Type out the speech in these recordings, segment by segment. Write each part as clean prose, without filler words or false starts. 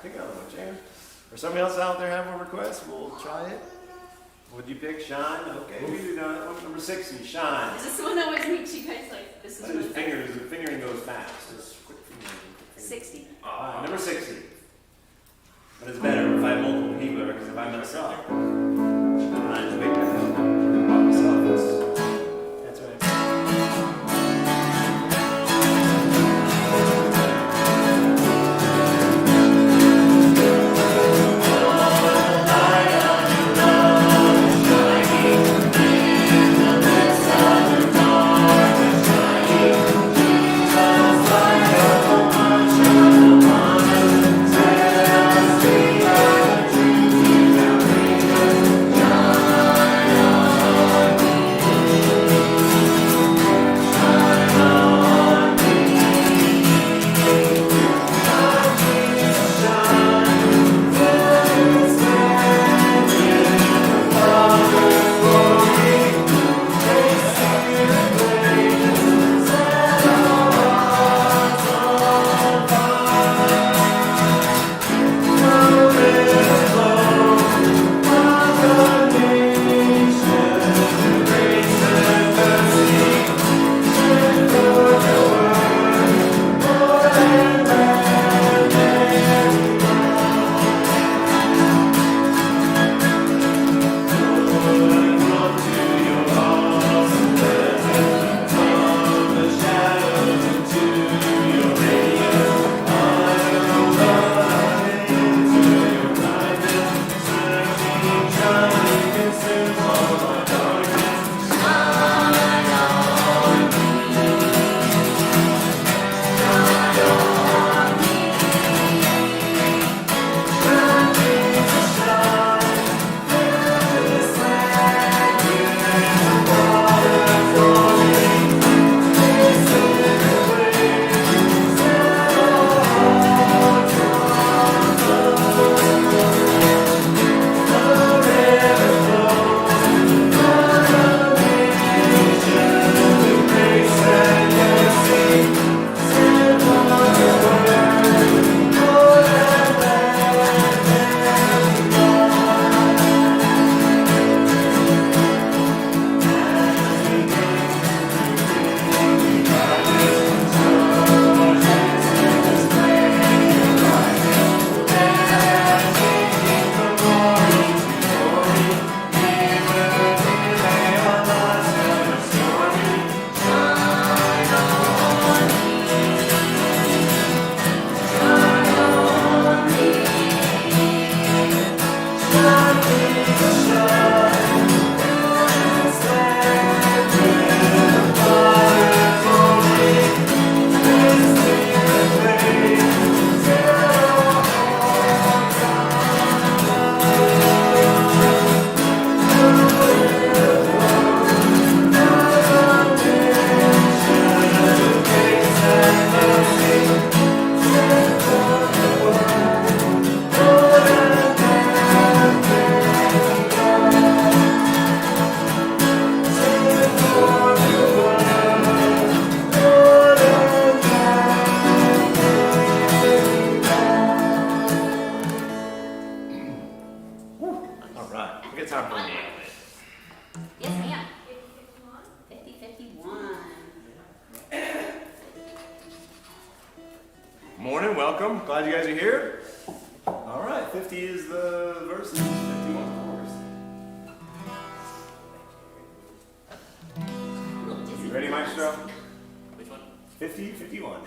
Pick another one, Jan. Or somebody else out there have a request? We'll try it. What'd you pick? Shine? Okay, we do that. Number 60, Shine. Is this the one that always makes you guys like, this is His really fingers, the fingering goes fast. Just quick fingering. 60. Number 60. But it's better if I have multiple people, because if I mess up, I just make myself. That's right. Morning, welcome. Glad you guys are here. All right, 50 is the verses, 51 the chorus. You ready, Maestro? Which one? 50, 51.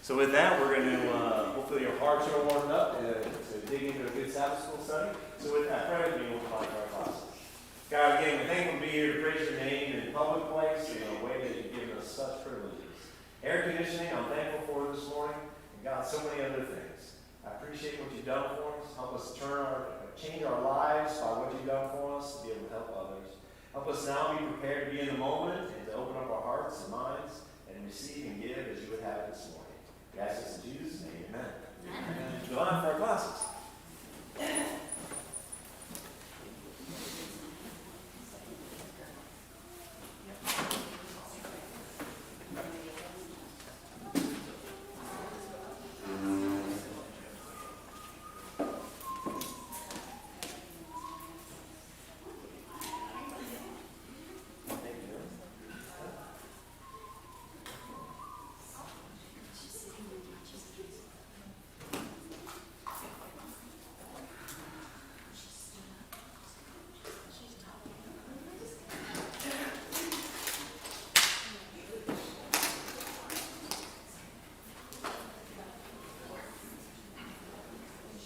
So with that, we're going to, hopefully your hearts are warmed up to dig into a good Sabbath school study. So with that, pray with me, we'll apply for our classes. God, again, we're thankful to be here to praise your name in a public place in a way that you've given us such privileges. Air conditioning, I'm thankful for this morning. And God, so many other things. I appreciate what you've done for us. Help us change our lives by what you've done for us to be able to help others. Help us now be prepared to be in the moment and to open up our hearts and minds and receive and give as you would have it this morning. We ask this in Jesus' name, amen. Amen. Go on for our classes.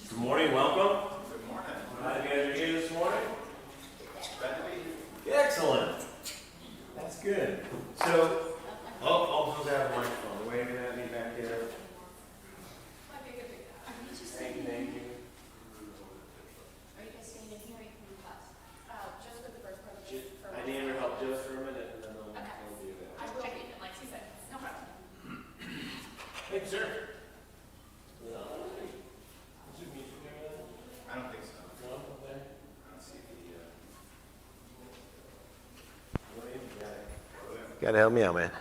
Good morning, welcome. Good morning. Glad you guys are here this morning. Glad to be here. Excellent. That's good. So, I'll have a microphone. Waving at me back here. Thank you, thank you. Are you guys staying in here or you can do class? Just for the first part of the day. I need your help just for a minute and then I'll do I that. will check in like 2 seconds. No problem. Thank you, sir. I don't think so. I don't see the, Gotta help me out, man.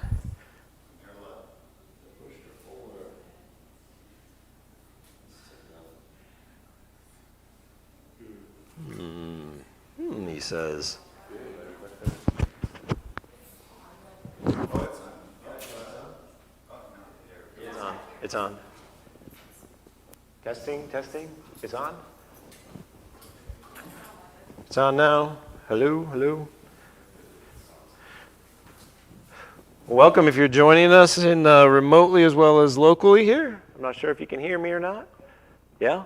He says. oh, it's on. Yeah, it's on. Oh, no, there. It's on. It's on. Testing, testing. It's on. It's on now. Hello, hello. Welcome if you're joining us in remotely as well as locally here. I'm not sure if you can hear me or not. Yeah?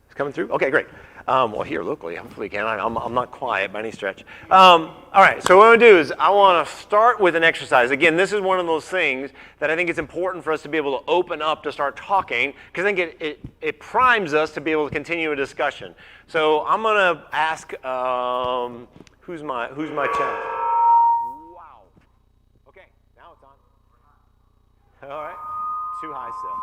It's coming through? Okay, great. Well, here locally, hopefully you can. I'm not quiet by any stretch. All right, so what I'm going to do is I want to start with an exercise. Again, this is one of those things that I think it's important for us to be able to open up to start talking, because I think it primes us to be able to continue a discussion. So I'm going to ask, who's my challenge? Wow. Okay, now it's on. All right, too high still.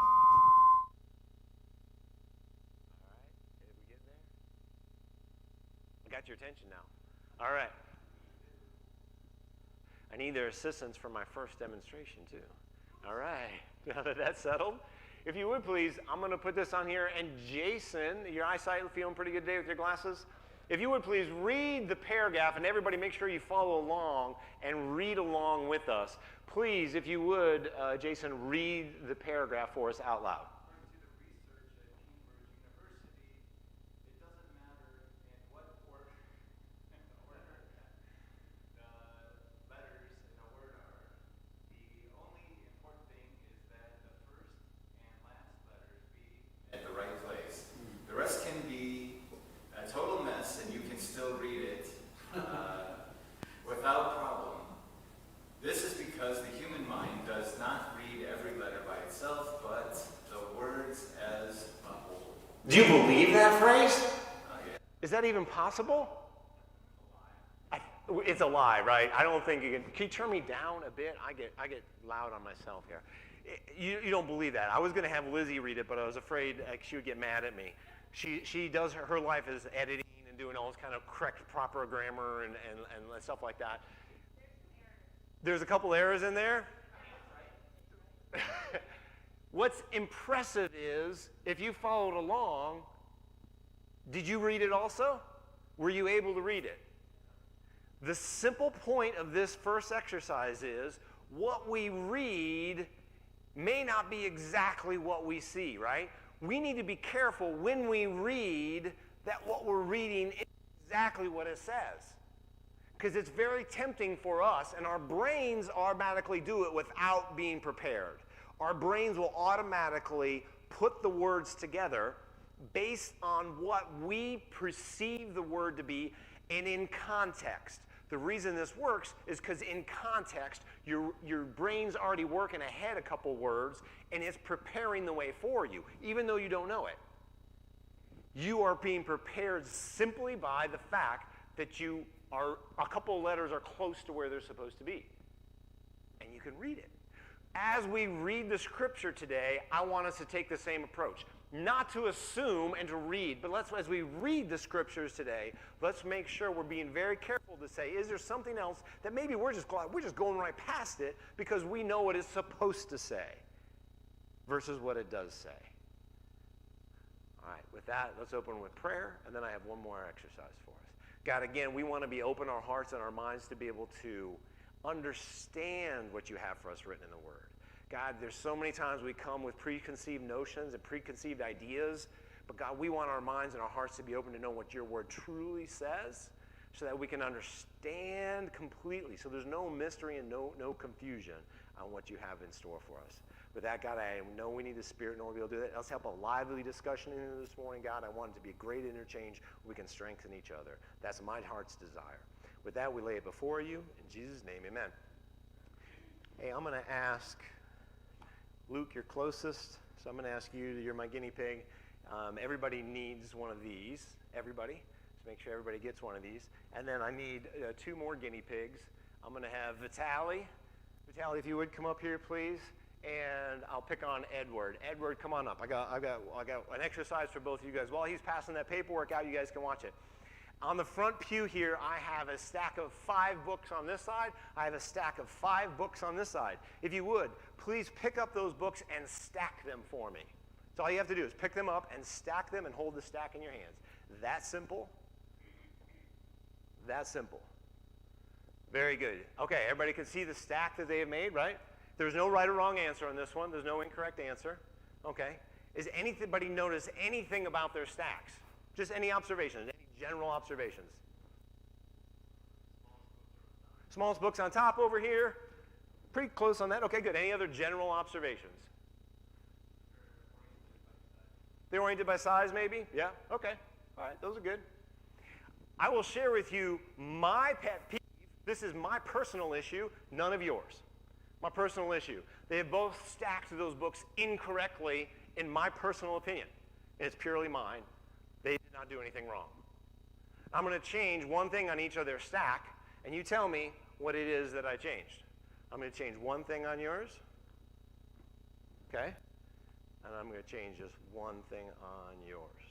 Got your attention now. All right. I need their assistance for my first demonstration, too. All right. Now that that's settled, if you would please, I'm going to put this on here. And Jason, your eyesight feeling pretty good today with your glasses? If you would please read the paragraph, and everybody make sure you follow along and read along with us. Please, if you would, Jason, read the paragraph for us out loud. At the right place. The rest can be a total mess, and you can still read it without problem. This is because the human mind does not read every letter by itself, but the words as a whole. Do you believe that phrase? Yeah. Is that even possible? It's a lie, right? I don't think you can. Can you turn me down a bit? I get loud on myself here. You don't believe that. I was going to have Lizzie read it, but I was afraid she would get mad at me. She does her life is editing and doing all this kind of correct, proper grammar and stuff like that. There's a couple errors in there. What's impressive is, if you followed along, did you read it also? Were you able to read it? The simple point of this first exercise is, what we read may not be exactly what we see, right? We need to be careful when we read that what we're reading is exactly what it says. Because it's very tempting for us, and our brains automatically do it without being prepared. our brains will automatically put the words together based on what we perceive the word to be and in context. The reason this works is because in context, your brain's already working ahead a couple words and it's preparing the way for you, even though you don't know it. You are being prepared simply by the fact that you are a couple letters are close to where they're supposed to be. And you can read it. As we read the scripture today, I want us to take the same approach. Not to assume and to read, but as we read the scriptures today, let's make sure we're being very careful to say, is there something else that maybe we're just going right past it because we know what it's supposed to say versus what it does say. All right, with that, let's open with prayer, and then I have one more exercise for us. God, again, we want to be open our hearts and our minds to be able to understand what you have for us written in the Word. God, there's so many times we come with preconceived notions and preconceived ideas, but God, we want our minds and our hearts to be open to know what your Word truly says so that we can understand completely. So there's no mystery and no confusion on what you have in store for us. With that, God, I know we need the Spirit in order to be able to do that. Let's help a lively discussion into this morning, God. I want it to be a great interchange where we can strengthen each other. That's my heart's desire. With that, we lay it before you. In Jesus' name, amen. Hey, I'm going to ask Luke, you're closest, so I'm going to ask you, you're my guinea pig. Everybody needs one of these. Everybody. So make sure everybody gets one of these. And then I need 2 more guinea pigs. I'm going to have Vitaly. Vitaly, if you would come up here, please. And I'll pick on Edward. Edward, come on up. I got an exercise for both of you guys. While he's passing that paperwork out, you guys can watch it. On the front pew here, I have a stack of 5 books on this side. I have a stack of 5 books on this side. If you would, please pick up those books and stack them for me. So all you have to do is pick them up and stack them and hold the stack in your hands. That simple. That simple. Very good. Okay, everybody can see the stack that they have made, right? There's no right or wrong answer on this one. There's no incorrect answer. Okay. Is anybody notice anything about their stacks? Just any observations, any general observations? Smallest books on top over here. Pretty close on that. Okay, good. Any other general observations? They're oriented by size, maybe? Yeah? Okay. All right, those are good. I will share with you my pet peeve. This is my personal issue, none of yours. My personal issue. They have both stacked those books incorrectly, in my personal opinion. And it's purely mine. They did not do anything wrong. I'm going to change one thing on each of their stack, and you tell me what it is that I changed. I'm going to change one thing on yours. Okay? And I'm going to change just one thing on yours.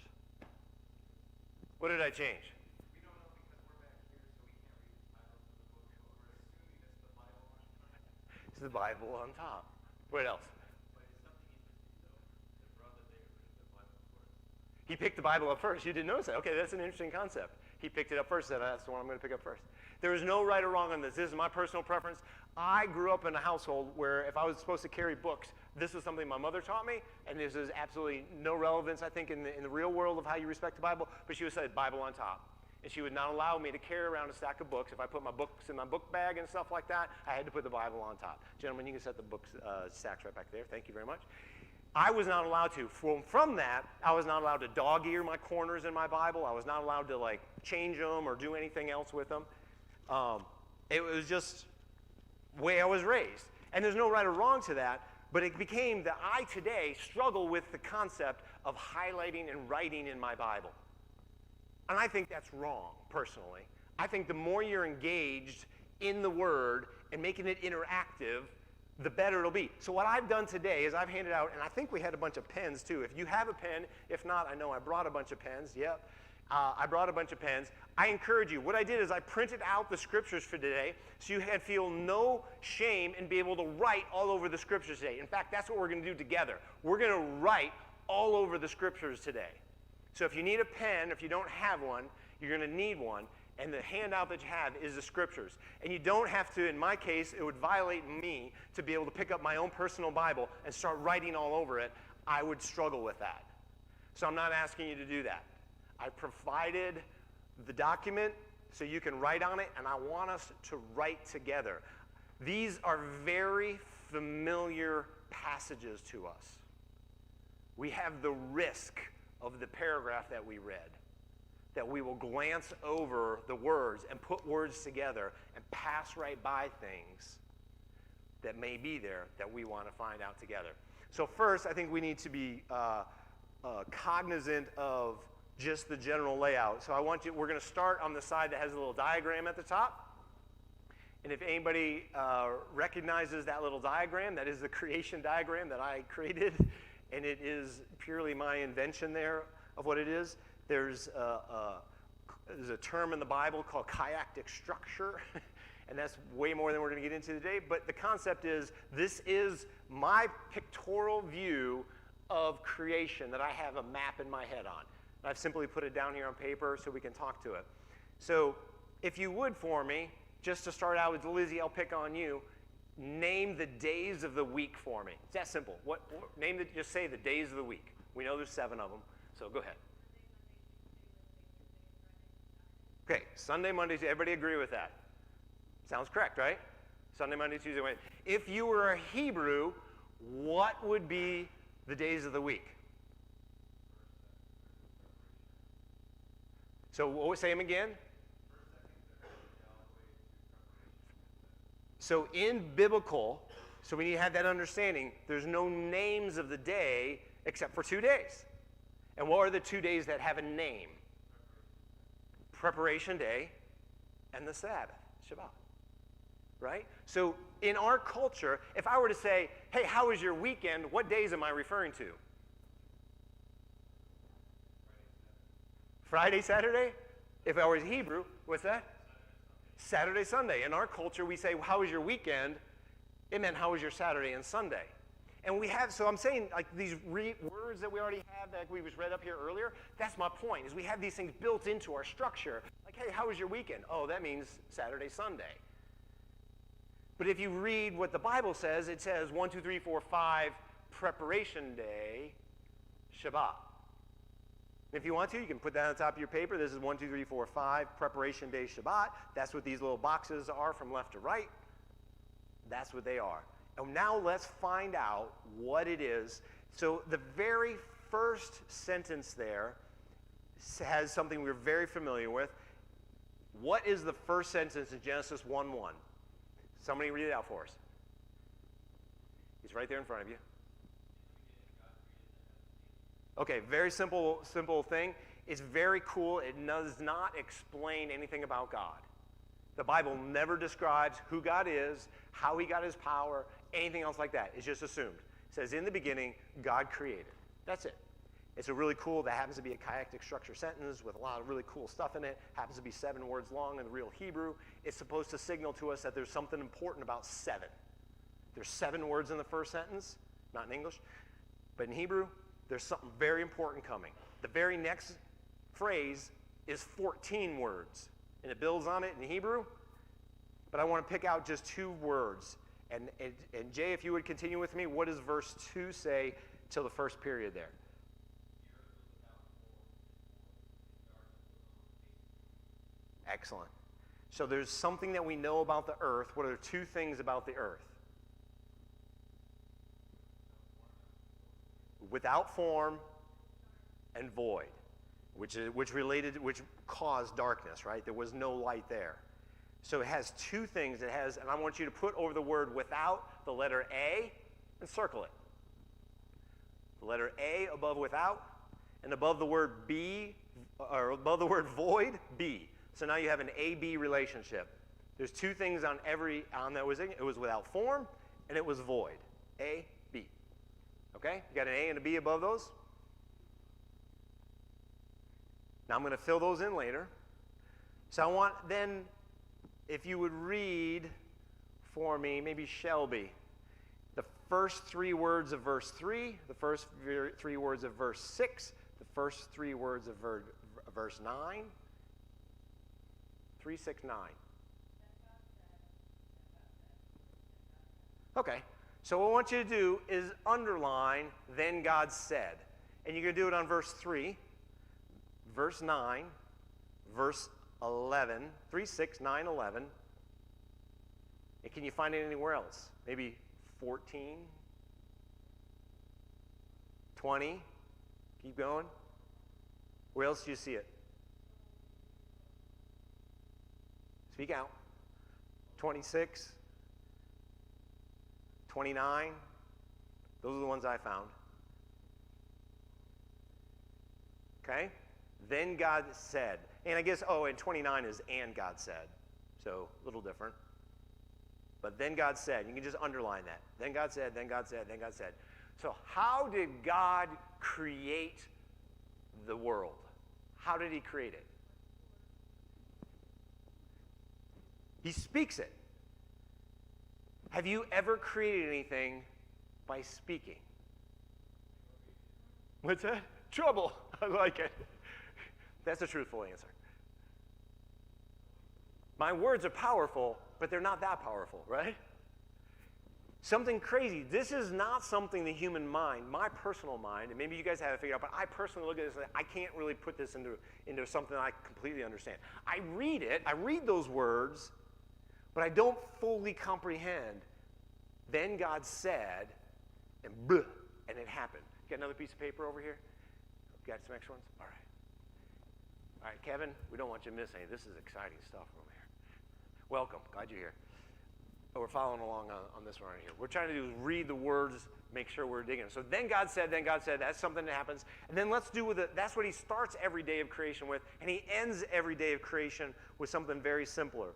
What did I change? We don't know because we're back here, so we can't read the titles of the book, but we're assuming it's the Bible on top. It's the Bible on top. What else? But it's something interesting, though. The brother there read the Bible first. He picked the Bible up first. You didn't notice that. Okay, that's an interesting concept. He picked it up first, and that's the one I'm going to pick up first. There is no right or wrong on this. This is my personal preference. I grew up in a household where if I was supposed to carry books, this was something my mother taught me, and this is absolutely no relevance, I think, in the real world of how you respect the Bible, but she would say Bible on top. And she would not allow me to carry around a stack of books. If I put my books in my book bag and stuff like that, I had to put the Bible on top. Gentlemen, you can set the books stacks right back there. Thank you very much. I was not allowed to. From that, I was not allowed to dog-ear my corners in my Bible. I was not allowed to change them or do anything else with them. It was just the way I was raised. And there's no right or wrong to that, but it became that I today struggle with the concept of highlighting and writing in my Bible. And I think that's wrong, personally. I think the more you're engaged in the Word and making it interactive, the better it'll be. So what I've done today is I've handed out, and I think we had a bunch of pens too. If you have a pen, if not, I know I brought a bunch of pens. Yep. I brought a bunch of pens. I encourage you. What I did is I printed out the scriptures for today so you can feel no shame and be able to write all over the scriptures today. In fact, that's what we're going to do together. We're going to write all over the scriptures today. So if you need a pen, if you don't have one, you're going to need one. And the handout that you have is the scriptures. And you don't have to, in my case, it would violate me to be able to pick up my own personal Bible and start writing all over it. I would struggle with that. So I'm not asking you to do that. I provided the document so you can write on it, and I want us to write together. These are very familiar passages to us. We have the risk of the paragraph that we read, that we will glance over the words and put words together and pass right by things that may be there that we want to find out together. So first, I think we need to be cognizant of just the general layout. So we're going to start on the side that has a little diagram at the top. And if anybody recognizes that little diagram, that is the creation diagram that I created, and it is purely my invention there of what it is. There's a term in the Bible called chiastic structure, and that's way more than we're going to get into today. But the concept is, this is my pictorial view of creation that I have a map in my head on. And I've simply put it down here on paper so we can talk to it. So if you would for me, just to start out with Lizzie, I'll pick on you. Name the days of the week for me. It's that simple. Just say the days of the week. We know there's 7 of them, so go ahead. Okay, Sunday, Monday, Tuesday. Everybody agree with that? Sounds correct, right? Sunday, Monday, Tuesday, Wednesday. If you were a Hebrew, what would be the days of the week? So say them again. So in biblical, so we need to have that understanding, there's no names of the day except for 2 days. And what are the 2 days that have a name? Preparation day and the Sabbath, Shabbat. Right? So in our culture, if I were to say, hey, how was your weekend? What days am I referring to? Friday, Saturday? If I was Hebrew, what's that? Saturday, Sunday. In our culture, we say, well, how was your weekend? It meant, how was your Saturday and Sunday? And we have, so I'm saying, like these words that we already have, that we was read up here earlier, that's my point, is we have these things built into our structure. Like, hey, how was your weekend? Oh, that means Saturday, Sunday. But if you read what the Bible says, it says 1, 2, 3, 4, 5, preparation day, Shabbat. If you want to, you can put that on the top of your paper. This is 1, 2, 3, 4, 5, preparation day, Shabbat. That's what these little boxes are from left to right. That's what they are. And now let's find out what it is. So the very first sentence there has something we're very familiar with. What is the first sentence in Genesis 1:1? Somebody read it out for us. He's right there in front of you. Okay, very simple thing. It's very cool. It does not explain anything about God. The Bible never describes who God is, how he got his power, anything else like that. It's just assumed. It says, in the beginning, God created. That's it. It's a really cool, that happens to be a chiastic structure sentence with a lot of really cool stuff in it. Happens to be 7 words long in the real Hebrew. It's supposed to signal to us that there's something important about 7. There's 7 words in the first sentence, not in English, but in Hebrew, there's something very important coming. The very next phrase is 14 words, and it builds on it in Hebrew, but I want to pick out just 2 words. And Jay, if you would continue with me, what does verse 2 say till the first period there? Excellent. So there's something that we know about the earth. What are 2 things about the earth? Without form and void, which caused darkness, right? There was no light there. So it has 2 things. It has, and I want you to put over the word without the letter A and circle it. The letter A above without, and above the word B, or above the word void, B. So now you have an A-B relationship. There's 2 things on that was in it. It was without form, and it was void. A, B. Okay? You got an A and a B above those? Now I'm going to fill those in later. So I want then, if you would read for me, maybe Shelby, the first 3 words of verse 3, the first 3 words of verse 6, the first 3 words of verse 9. 3, 6, 9. Okay. So what I want you to do is underline, then God said. And you're going to do it on verse 3, verse 9, verse 11, 3, 6, 9, 11. And can you find it anywhere else? Maybe 14, 20. Keep going. Where else do you see it? Speak out. 26. 29. Those are the ones I found. Okay? Then God said. And I guess, and 29 is and God said. So a little different. But then God said. You can just underline that. Then God said, then God said, then God said. So how did God create the world? How did he create it? He speaks it. Have you ever created anything by speaking? What's that? Trouble. I like it. That's a truthful answer. My words are powerful, but they're not that powerful, right? Something crazy. This is not something the human mind, my personal mind, and maybe you guys have it figured out, but I personally look at this and I can't really put this into something I completely understand. I read it, I read those words, but I don't fully comprehend. Then God said, and bleh, and it happened. Got another piece of paper over here? Got some extra ones? All right. All right, Kevin, we don't want you to miss any. This is exciting stuff over here. Welcome. Glad you're here. Oh, we're following along on this one right here. We're trying to do is read the words, make sure we're digging. So then God said, that's something that happens. And then let's do with it, that's what he starts every day of creation with, and he ends every day of creation with something very similar.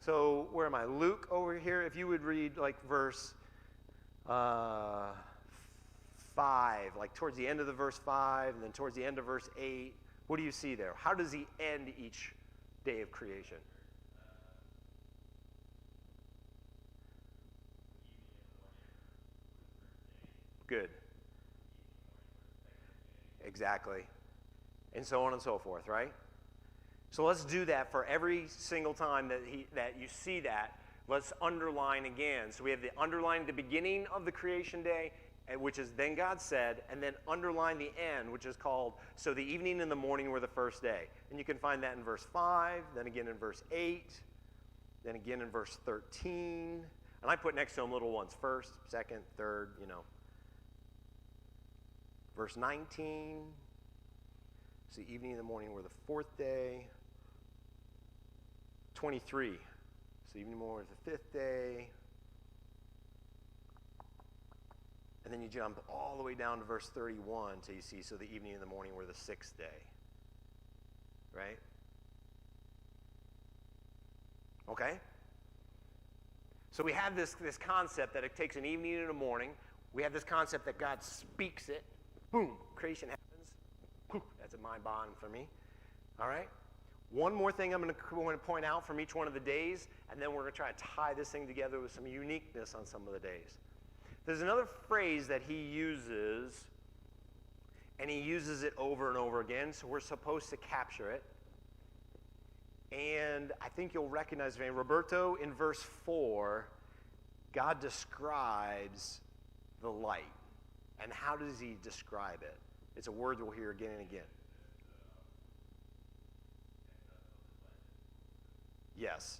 So where am I? Luke over here, if you would read like verse 5, like towards the end of the verse 5, and then towards the end of verse 8. What do you see there? How does he end each day of creation? Good. Exactly. And so on and so forth, right? So let's do that for every single time that you see that. Let's underline again. So we have the underline at the beginning of the creation day, which is then God said, and then underline the end, which is called, so the evening and the morning were the first day. And you can find that in verse 5, then again in verse 8, then again in verse 13. And I put next to them little ones, first, second, third, Verse 19, so the evening and the morning were the fourth day. 23, so the evening and the morning were the fifth day. And then you jump all the way down to verse 31 until you see, so the evening and the morning were the sixth day. Right? Okay? So we have this concept that it takes an evening and a morning. We have this concept that God speaks it. Boom, creation happens. Whew, that's a mind bond for me. All right? One more thing I'm going to point out from each one of the days, and then we're going to try to tie this thing together with some uniqueness on some of the days. There's another phrase that he uses, and he uses it over and over again, so we're supposed to capture it. And I think you'll recognize me. Roberto, in verse 4, God describes the light. And how does he describe it? It's a word we'll hear again and again. Yes.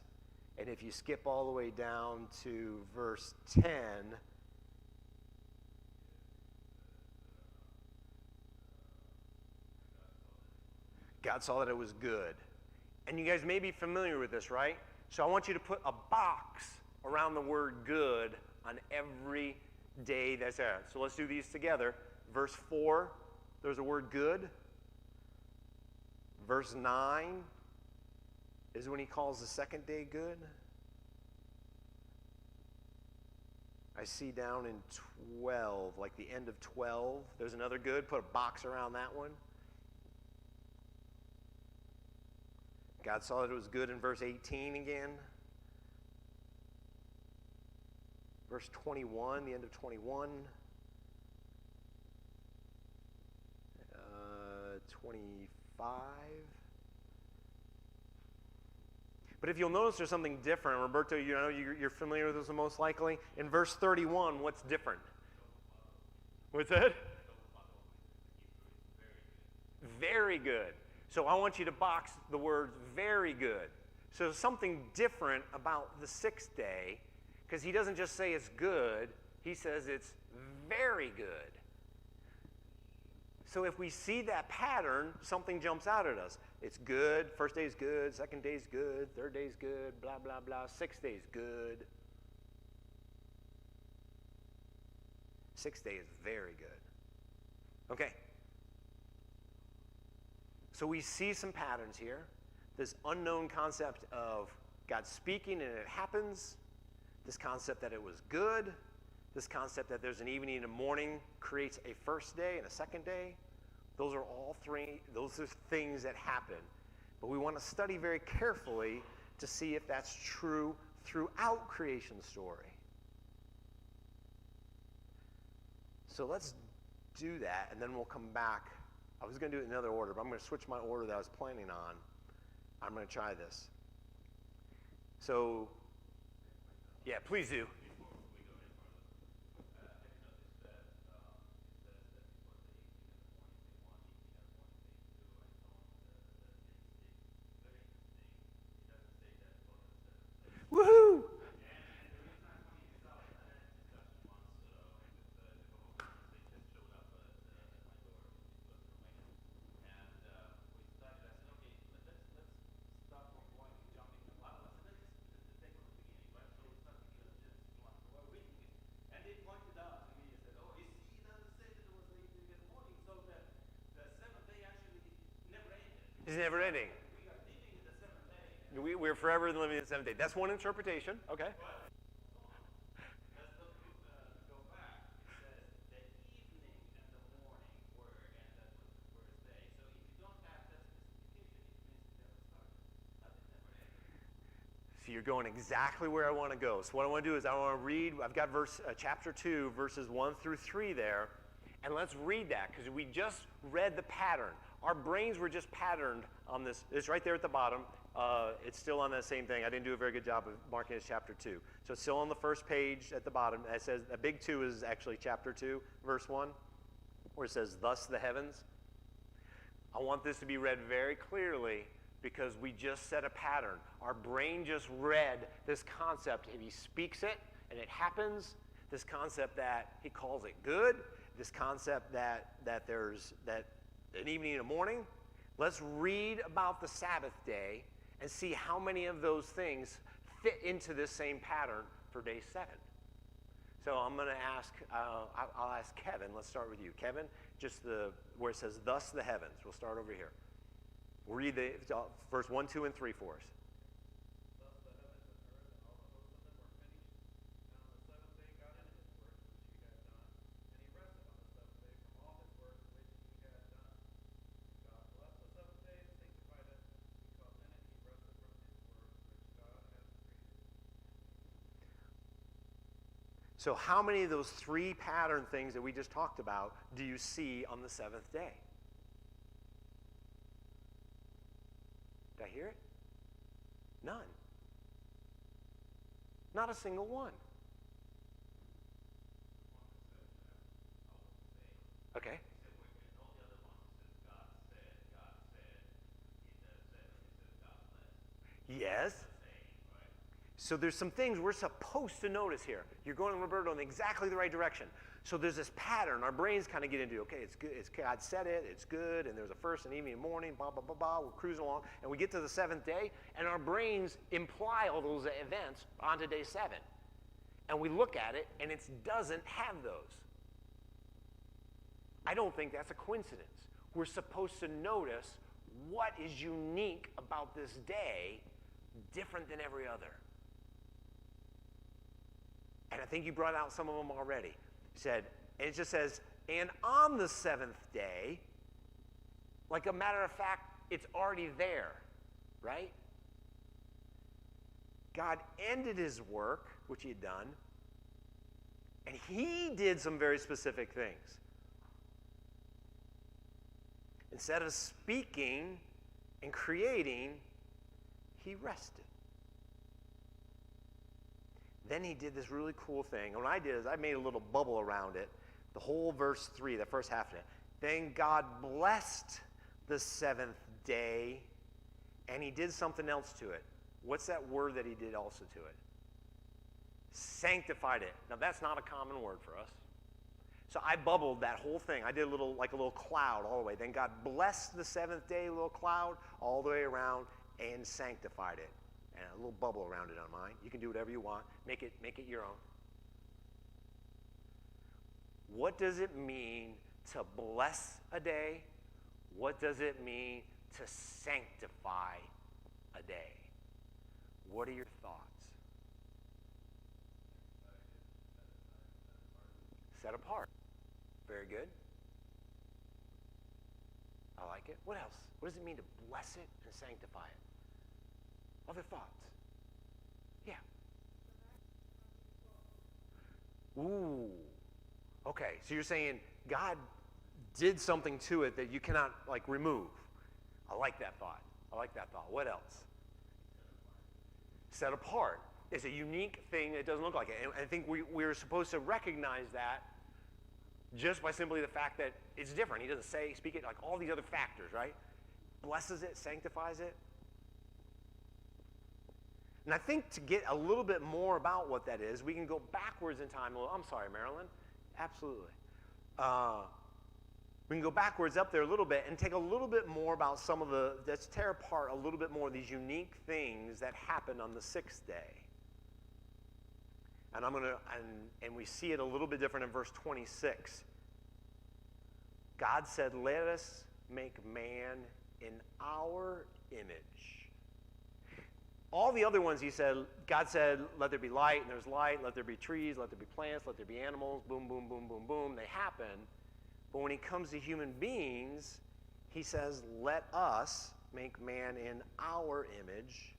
And if you skip all the way down to verse 10, God saw that it was good. And you guys may be familiar with this, right? So I want you to put a box around the word good on every day that's there. So let's do these together. Verse 4, there's a word good. Verse 9 is when he calls the second day good. I see down in 12, like the end of 12, there's another good. Put a box around that one. God saw that it was good in verse 18 again. Verse 21, the end of 21. 25. But if you'll notice there's something different, Roberto, you're familiar with this most likely. In verse 31, what's different? What's that? Very good. So I want you to box the word very good. So there's something different about the sixth day, because he doesn't just say it's good, he says it's very good. So if we see that pattern, something jumps out at us. It's good, first day's good, second day's good, third day's good, blah, blah, blah, sixth day's good. Sixth day is very good. Okay. So we see some patterns here. This unknown concept of God speaking and it happens. This concept that it was good. This concept that there's an evening and a morning creates a first day and a second day. Those are all three, those are things that happen. But we want to study very carefully to see if that's true throughout creation story. So let's do that, and then we'll come back. I was going to do it in another order, but I'm going to switch my order that I was planning on. I'm going to try this. So, yeah, please do. Before we go any further, have you noticed that it says that before the evening and the morning they want, evening and morning they do, and so on, the next day? Very interesting. It doesn't say that for the seventh day. Woohoo! And the reason I'm pointing this out, I had a discussion once with a couple of friends. They just showed up at my door in Romania. And we started, I said, okay, let's start from going and jumping to the Bible. I said, let's take from the beginning, right? So we started beginning of Genesis 1. So we're reading it. And they pointed out to me and said, oh, you see, it doesn't say that it was the evening and morning, so that the seventh day actually never ended. It's never ending. We are living in the seventh day. We're forever living in the seventh day. That's one interpretation. Okay. Let's go back. It says the evening and the morning were, and that was the first day. So if you don't have that specification, it means it never started. It never ended. So you're going exactly where I want to go. So what I want to do is I want to read, I've got chapter 2, verses 1 through 3 there. And let's read that because we just read the pattern. Our brains were just patterned on this. It's right there at the bottom. It's still on that same thing. I didn't do a very good job of marking it as chapter 2. So it's still on the first page at the bottom. It says, a big 2 is actually chapter 2, verse 1, where it says, thus the heavens. I want this to be read very clearly because we just set a pattern. Our brain just read this concept. If he speaks it and it happens, this concept that he calls it good, this concept that there's an evening and a morning. Let's read about the Sabbath day and see how many of those things fit into this same pattern for day 7. So I'm going to ask, I'll ask Kevin. Let's start with you. Kevin, just where it says, thus the heavens. We'll start over here. We'll read verse 1, 2, and 3 for us. Thus the heavens and earth and all the hosts of them were finished. And on the seventh day God ended his work which he had done, and he rested on the seventh day from all his work which he had done. God blessed the seventh day and sanctified it, because in it he rested from his work which God had created. So how many of those 3 pattern things that we just talked about do you see on the 7th day? Did I hear it? None. Not a single one. Okay. All the other ones, it says God said, he said, God blessed. Yes. Right? So there's some things we're supposed to notice here. You're going, Roberto, in exactly the right direction. So there's this pattern. Our brains kind of get into, okay, it's good. It's God said it. It's good. And there's a first and evening and morning, blah, blah, blah, blah. We're cruising along. And we get to the 7th day, and our brains imply all those events onto day 7. And we look at it, and it doesn't have those. I don't think that's a coincidence. We're supposed to notice what is unique about this day, different than every other. And I think you brought out some of them already. You said, and it just says, and on the 7th day, like a matter of fact, it's already there, right? God ended his work, which he had done, and he did some very specific things. Instead of speaking and creating, he rested. Then he did this really cool thing. And what I did is I made a little bubble around it, the whole verse 3, the first half of it. Then God blessed the 7th day, and he did something else to it. What's that word that he did also to it? Sanctified it. Now, that's not a common word for us. So I bubbled that whole thing. I did a little cloud all the way. Then God blessed the seventh day, little cloud, all the way around and sanctified it. And a little bubble around it on mine. You can do whatever you want. Make it your own. What does it mean to bless a day? What does it mean to sanctify a day? What are your thoughts? Set apart. Very good. I like it. What else? What does it mean to bless it and sanctify it? Other thoughts? Yeah. Ooh. Okay, so you're saying God did something to it that you cannot remove. I like that thought. What else? Set apart is a unique thing that doesn't look like it. And I think we're supposed to recognize that just by simply the fact that it's different. He doesn't speak it, like all these other factors, right? Blesses it, sanctifies it. And I think to get a little bit more about what that is, we can go backwards in time. I'm sorry, Marilyn. Absolutely. We can go backwards up there a little bit and take a little bit more about let's tear apart a little bit more of these unique things that happened on the sixth day. And we see it a little bit different in verse 26. God said, let us make man in our image. All the other ones God said, let there be light, and there's light, let there be trees, let there be plants, let there be animals, boom, boom, boom, boom, boom, they happen. But when he comes to human beings, he says, let us make man in our image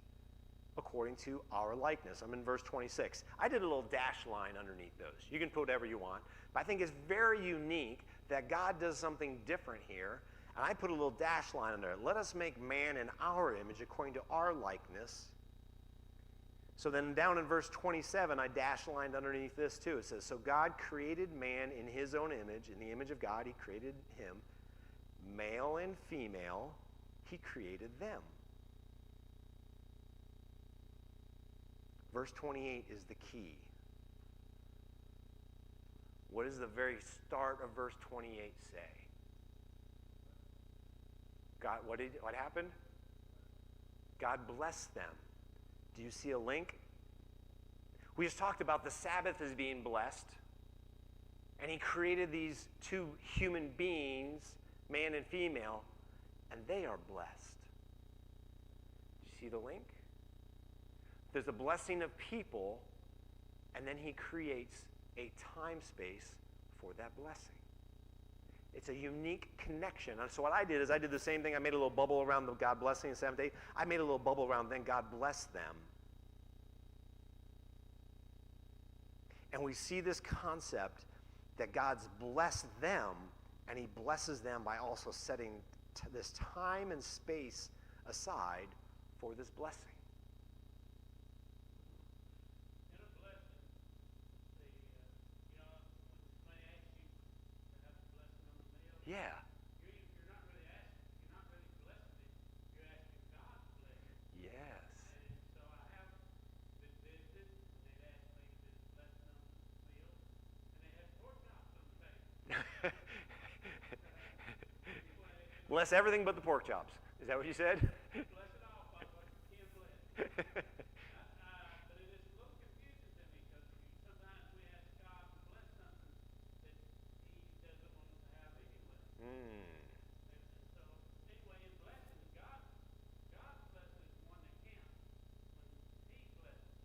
according to our likeness. I'm in verse 26. I did a little dash line underneath those. You can put whatever you want. But I think it's very unique that God does something different here. And I put a little dash line under it. Let us make man in our image according to our likeness. So then down in verse 27, I dash lined underneath this too. It says, so God created man in his own image. In the image of God, he created him. Male and female, he created them. Verse 28 is the key. What does the very start of verse 28 say? God, what happened? God blessed them. Do you see a link? We just talked about the Sabbath as being blessed. And he created these two human beings, man and female, and they are blessed. Do you see the link? There's a blessing of people, and then he creates a time space for that blessing. It's a unique connection. And so what I did is I did the same thing. I made a little bubble around the God blessing the seventh day. I made a little bubble around then God blessed them. And we see this concept that God's blessed them, and he blesses them by also setting this time and space aside for this blessing. In a blessing, when somebody asks you to have a blessing on somebody else, Yeah. you're not really asking, you're not really blessing it, you're asking God to bless it. Yes. And so I have been visited, they've asked me to bless them with the meal, and they had pork chops on the table. Bless everything but the pork chops. Is that what you said? Bless it all, Father, what you can bless. But it is a little confusing to me because sometimes we ask God to bless something that he doesn't want us to have anyway. And so, anyway, in blessing, God's blessing is one that counts when he blesses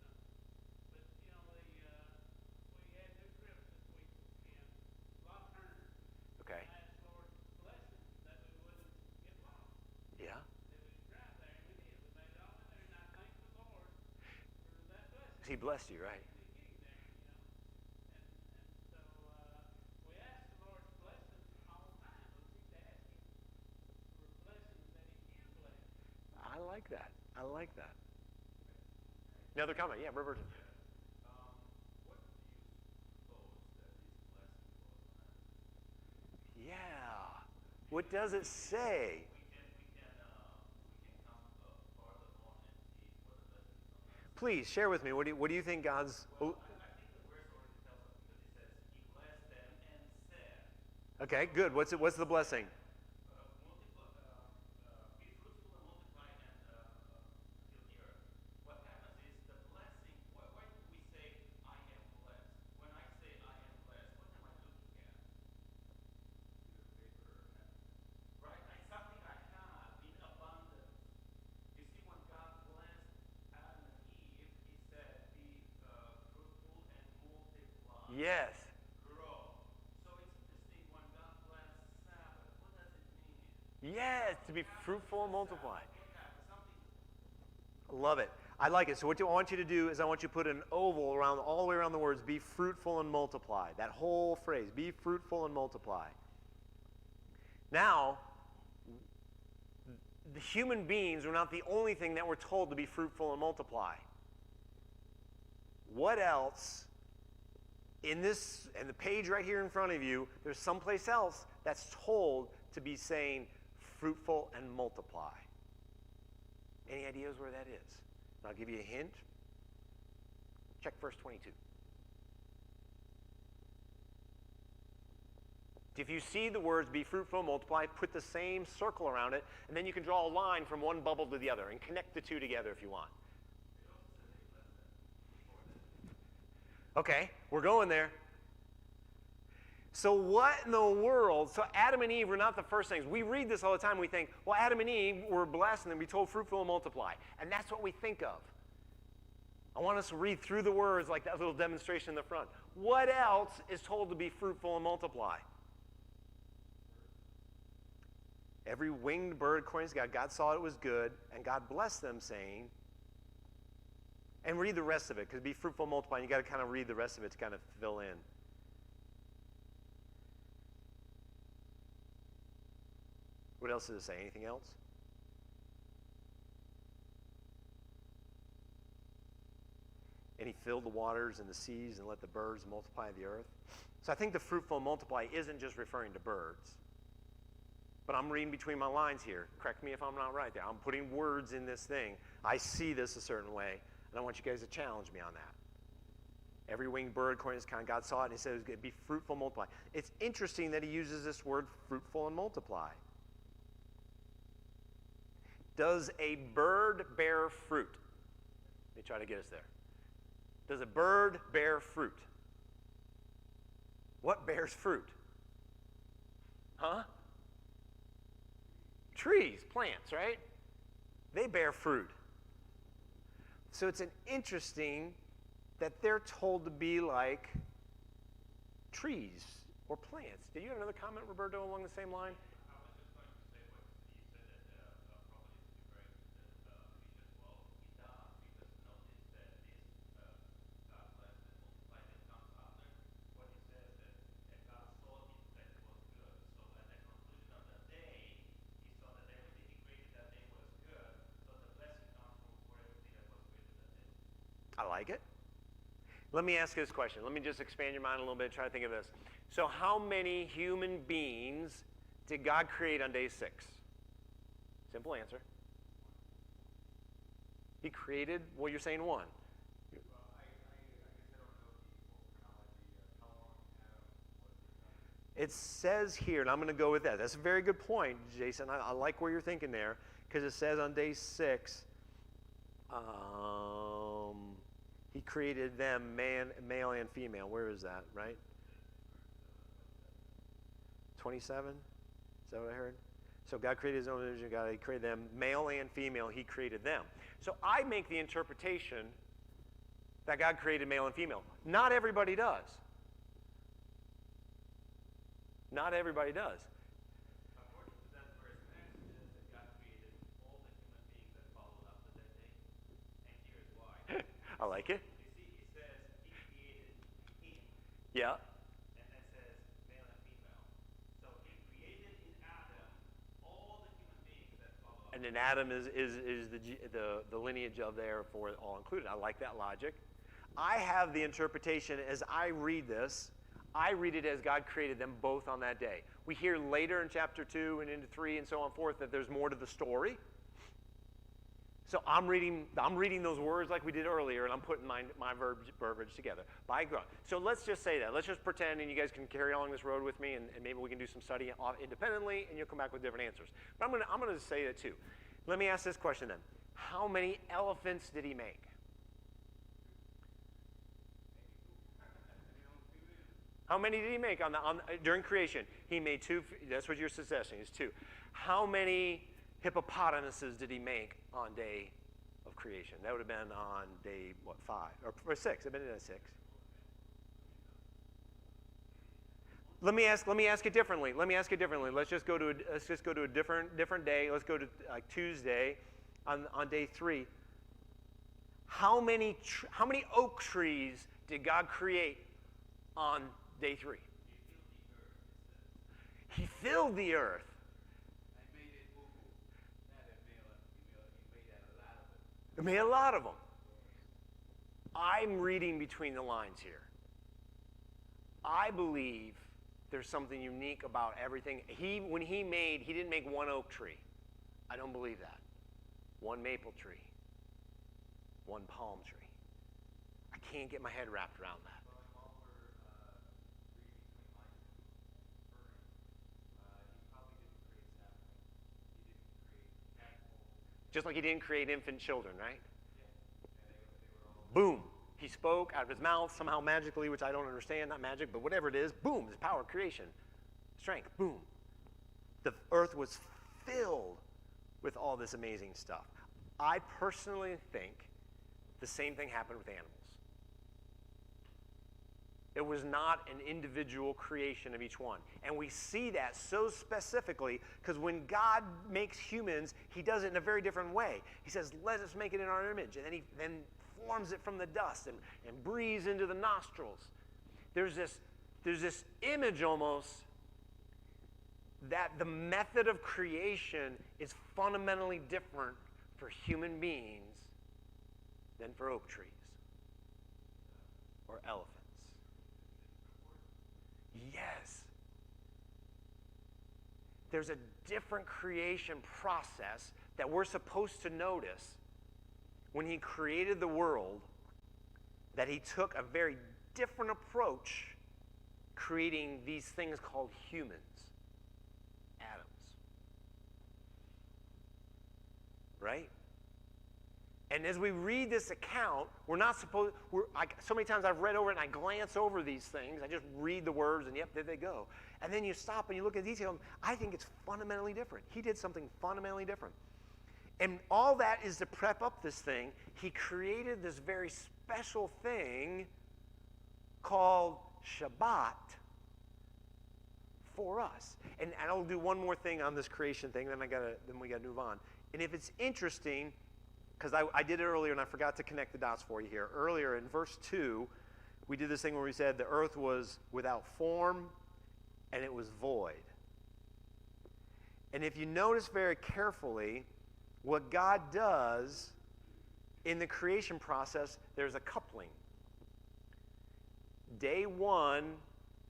something. But, we had new trips this week, and a lot of turns. Okay. I asked Lord blessing that we wouldn't get lost. Yeah. That we drive there, and we did. We made it all in there, and I thank the Lord for that blessing. He blessed you, right? Getting there, And so we ask the Lord's blessings all the time. We keep asking for blessings that he can bless. I like that. I like that. Another comment? Yeah, Roberto. What do you suppose that his blessing was? Yeah. What does it say? We can come farther on and see what the blessings are. Please share with me. What do you think God's? I think the verse already tells us because it says he blessed them and said, Okay, good. What's the blessing? Be fruitful and multiply and fill the earth. What happens is the blessing. Why do we say I am blessed? When I say I am blessed, what am I looking at? Right? Something I have in abundance. You see, when God blessed Adam and Eve, He said, "Be fruitful and multiply." Yes. Grow. So it's interesting when God blessed Sabbath. What does it mean? Yes, to be fruitful and multiply. What happens? Something. Love it. I like it. So what I want you to do is I want you to put an oval around all the way around the words, be fruitful and multiply. That whole phrase, be fruitful and multiply. Now, the human beings are not the only thing that we're told to be fruitful and multiply. What else in the page right here in front of you, there's someplace else that's told to be saying fruitful and multiply. Any ideas where that is? And I'll give you a hint. Check verse 22. If you see the words be fruitful and multiply, put the same circle around it, and then you can draw a line from one bubble to the other and connect the two together if you want. Okay, we're going there. So what in the world? So Adam and Eve were not the first things. We read this all the time. We think, well, Adam and Eve were blessed and then we told fruitful and multiply. And that's what we think of. I want us to read through the words like that little demonstration in the front. What else is told to be fruitful and multiply? Every winged bird, according to God, God saw it was good, and God blessed them, saying, and read the rest of it, because be fruitful and multiply, and you got to kind of read the rest of it to kind of fill in. What else does it say? Anything else? And he filled the waters and the seas and let the birds multiply the earth. So I think the fruitful and multiply isn't just referring to birds. But I'm reading between my lines here. Correct me if I'm not right there. I'm putting words in this thing. I see this a certain way, and I want you guys to challenge me on that. Every winged bird, according to his kind, God saw it, and he said it was going to be fruitful and multiply. It's interesting that he uses this word fruitful and multiply. Does a bird bear fruit? Let me try to get us there. Does a bird bear fruit? What bears fruit? Huh? Trees, plants, right? They bear fruit. So it's an interesting that they're told to be like trees or plants. Did you have another comment, Roberto, along the same line? I was just going to say what you said that probably is referring to that Ephesians 12. It does, because notice that this God blessed and multiplied that comes after what he says that God saw it that it was good. So at the conclusion of the day, he saw that everything he created that day was good. So the blessing comes for everything that was created that day. I like it. Let me ask you this question. Let me just expand your mind a little bit and try to think of this. So how many human beings did God create on day 6? Simple answer. He created, well, you're saying 1. Well, I guess I don't know the chronology of how long Adam was with God. It says here, and I'm going to go with that. That's a very good point, Jason. I like where you're thinking there, because it says on day 6, he created them male and female. Where is that, right? 27? Is that what I heard? So God created his own image of God. He created them male and female. He created them. So I make the interpretation that God created male and female. Not everybody does. Not everybody does. According to that verse, Max says that God created all the human beings that followed after that day. And here's why. I like it. You see, he says he created him. Yeah. And then says male and female. So he created in Adam all the human beings that follow And then Adam is the lineage of there for all included. I like that logic. I have the interpretation as I read this. I read it as God created them both on that day. We hear later in chapter 2 and into 3 and so on forth that there's more to the story. So I'm reading those words like we did earlier, and I'm putting my verbiage together. By God. So let's just say that. Let's just pretend, and you guys can carry along this road with me, and maybe we can do some study independently, and you'll come back with different answers. But I'm gonna say that too. Let me ask this question then: how many elephants did he make? How many did he make during creation? He made 2. That's what you're suggesting is 2. How many hippopotamuses did he make on day of creation? That would have been on day 5 or 6. I've been at 6. Let me ask it differently. Let's just go to a different day. Let's go to Tuesday, on day 3. How many oak trees did God create on day 3? He filled the earth. He made a lot of them. I'm reading between the lines here. I believe there's something unique about everything. When he didn't make one oak tree. I don't believe that. One maple tree. One palm tree. I can't get my head wrapped around that. Just like he didn't create infant children, right? Boom. He spoke out of his mouth somehow magically, which I don't understand, not magic, but whatever it is, boom, his power of creation. Strength, boom. The earth was filled with all this amazing stuff. I personally think the same thing happened with animals. It was not an individual creation of each one. And we see that so specifically because when God makes humans, he does it in a very different way. He says, let us make it in our image. And then he forms it from the dust and breathes into the nostrils. There's this image almost that the method of creation is fundamentally different for human beings than for oak trees or elephants. Yes. There's a different creation process that we're supposed to notice when he created the world, that he took a very different approach creating these things called humans, atoms. Right? And as we read this account, so many times I've read over it and I glance over these things. I just read the words and yep, there they go. And then you stop and you look at the detail and I think it's fundamentally different. He did something fundamentally different. And all that is to prep up this thing. He created this very special thing called Shabbat for us. And I'll do one more thing on this creation thing, then we gotta move on. And if it's interesting, because I did it earlier and I forgot to connect the dots for you here. Earlier in verse 2, we did this thing where we said the earth was without form and it was void. And if you notice very carefully, what God does in the creation process, there's a coupling. Day 1,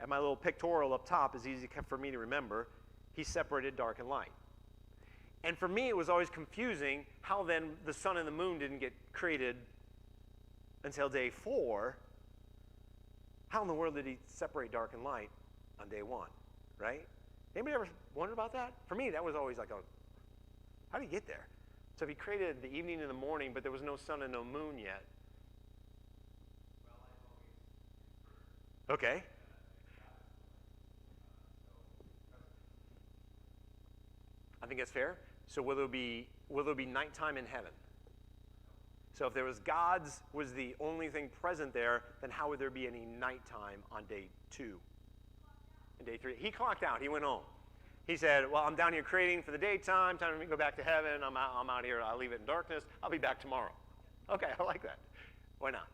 at my little pictorial up top, is easy for me to remember, he separated dark and light. And for me, it was always confusing how then the sun and the moon didn't get created until day 4. How in the world did he separate dark and light on day 1, right? Anybody ever wonder about that? For me, that was always like, how did he get there? So if he created the evening and the morning, but there was no sun and no moon yet. Okay. I think that's fair. So will there be nighttime in heaven? So if there was God's was the only thing present there, then how would there be any nighttime on day 2? And day 3? He clocked out. He went home. He said, well, I'm down here creating for the daytime. Time for me to go back to heaven. I'm out here. I'll leave it in darkness. I'll be back tomorrow. Okay, I like that. Why not?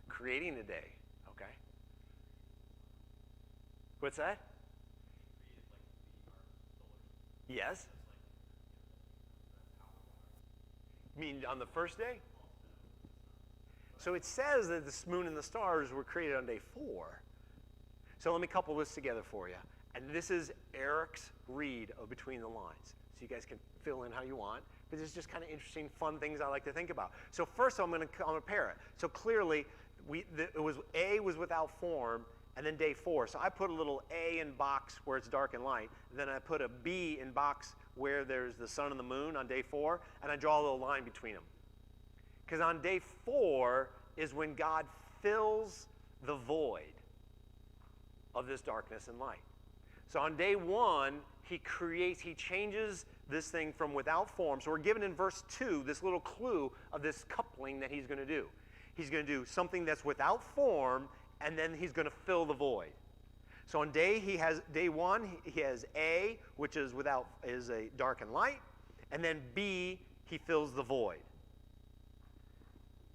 Creating the day. Okay. What's that? Yes. You mean on the first day? So it says that the moon and the stars were created on day 4. So let me couple this together for you. And this is Eric's read of Between the Lines. So you guys can fill in how you want, but this is just kind of interesting, fun things I like to think about. So first I'm going to compare it. So clearly, A was without form, and then day 4. So I put a little A in box where it's dark and light, and then I put a B in box where there's the sun and the moon on day 4, and I draw a little line between them. Because on day 4 is when God fills the void of this darkness and light. So on day 1, he changes this thing from without form. So we're given in verse 2 this little clue of this coupling that he's going to do. He's going to do something that's without form, and then he's going to fill the void. So on day 1, he has A, which is a dark and light, and then B, he fills the void.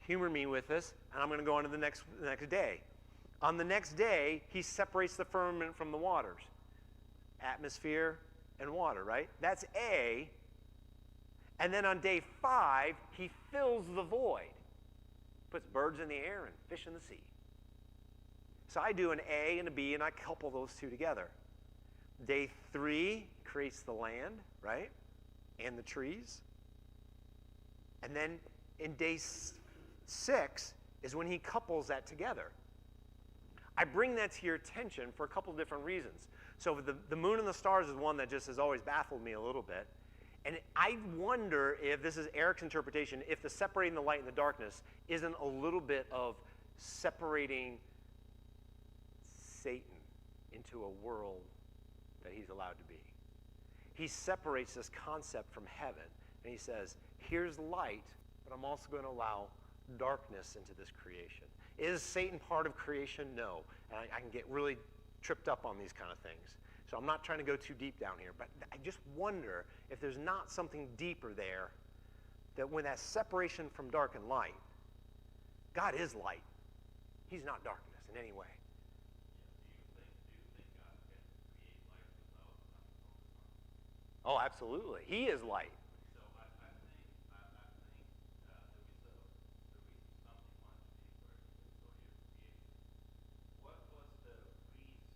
Humor me with this, and I'm going to go on to the next day. On the next day, he separates the firmament from the waters. Atmosphere and water, right? That's A. And then on day 5, he fills the void. Puts birds in the air and fish in the sea. So I do an A and a B, and I couple those two together. Day 3 creates the land, right? And the trees. And then in day 6 is when he couples that together. I bring that to your attention for a couple of different reasons. So the moon and the stars is one that just has always baffled me a little bit. And I wonder if this is Eric's interpretation, if the separating the light and the darkness isn't a little bit of separating Satan into a world that he's allowed to be. He separates this concept from heaven, and he says, here's light, but I'm also going to allow darkness into this creation. Is Satan part of creation? No. And I can get really tripped up on these kind of things. So I'm not trying to go too deep down here, but I just wonder if there's not something deeper there, that when that separation from dark and light, God is light. He's not darkness in any way. Do you think God can create life without having form of sun? Oh, absolutely. He is light. So I think that the reason something much deeper is for your creation. What was the priest people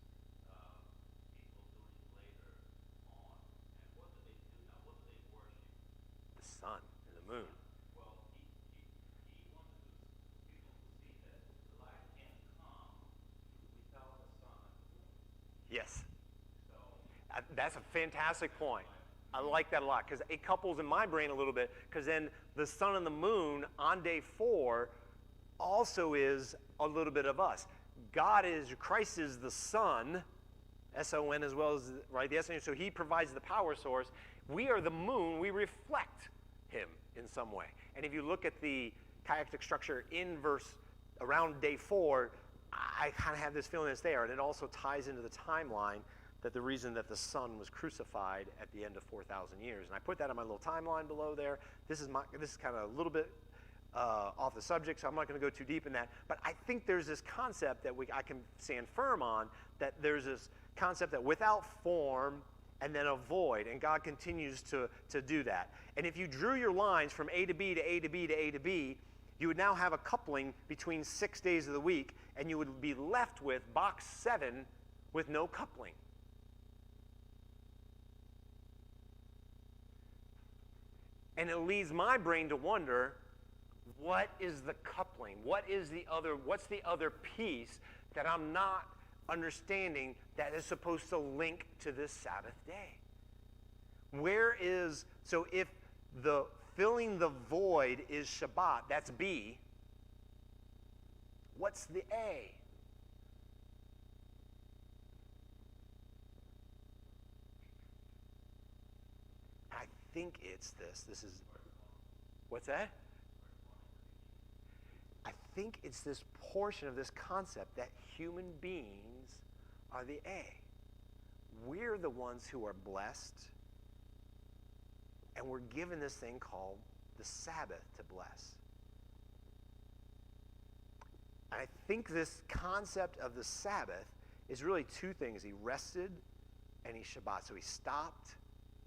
doing later on, and what do they do now? What do they worship? The sun and the moon. Well, he wanted people to see that the light can come without the sun and the moon. Yes. So That's a fantastic point. I like that a lot because it couples in my brain a little bit, because then the sun and the moon on day 4 also is a little bit of us. Christ is the sun, S-O-N, as well as, right, the S-O-N, so he provides the power source. We are the moon, we reflect him in some way. And if you look at the chiastic structure in around day 4, I kind of have this feeling it's there, and it also ties into the timeline that the reason that the Son was crucified at the end of 4,000 years. And I put that on my little timeline below there. This is kind of a little bit off the subject, so I'm not going to go too deep in that. But I think there's this concept that I can stand firm on, that there's this concept that without form and then a void, and God continues to do that. And if you drew your lines from A to B to A to B to A to B, you would now have a coupling between 6 days of the week, and you would be left with box 7 with no coupling. And it leads my brain to wonder, what is the coupling? What's the other piece that I'm not understanding that is supposed to link to this Sabbath day? So if the filling the void is Shabbat, that's B, what's the A? I think it's this. This is, what's that? I think it's this portion of this concept that human beings are the A. We're the ones who are blessed, and we're given this thing called the Sabbath to bless. I think this concept of the Sabbath is really two things. He rested and he Shabbat. So he stopped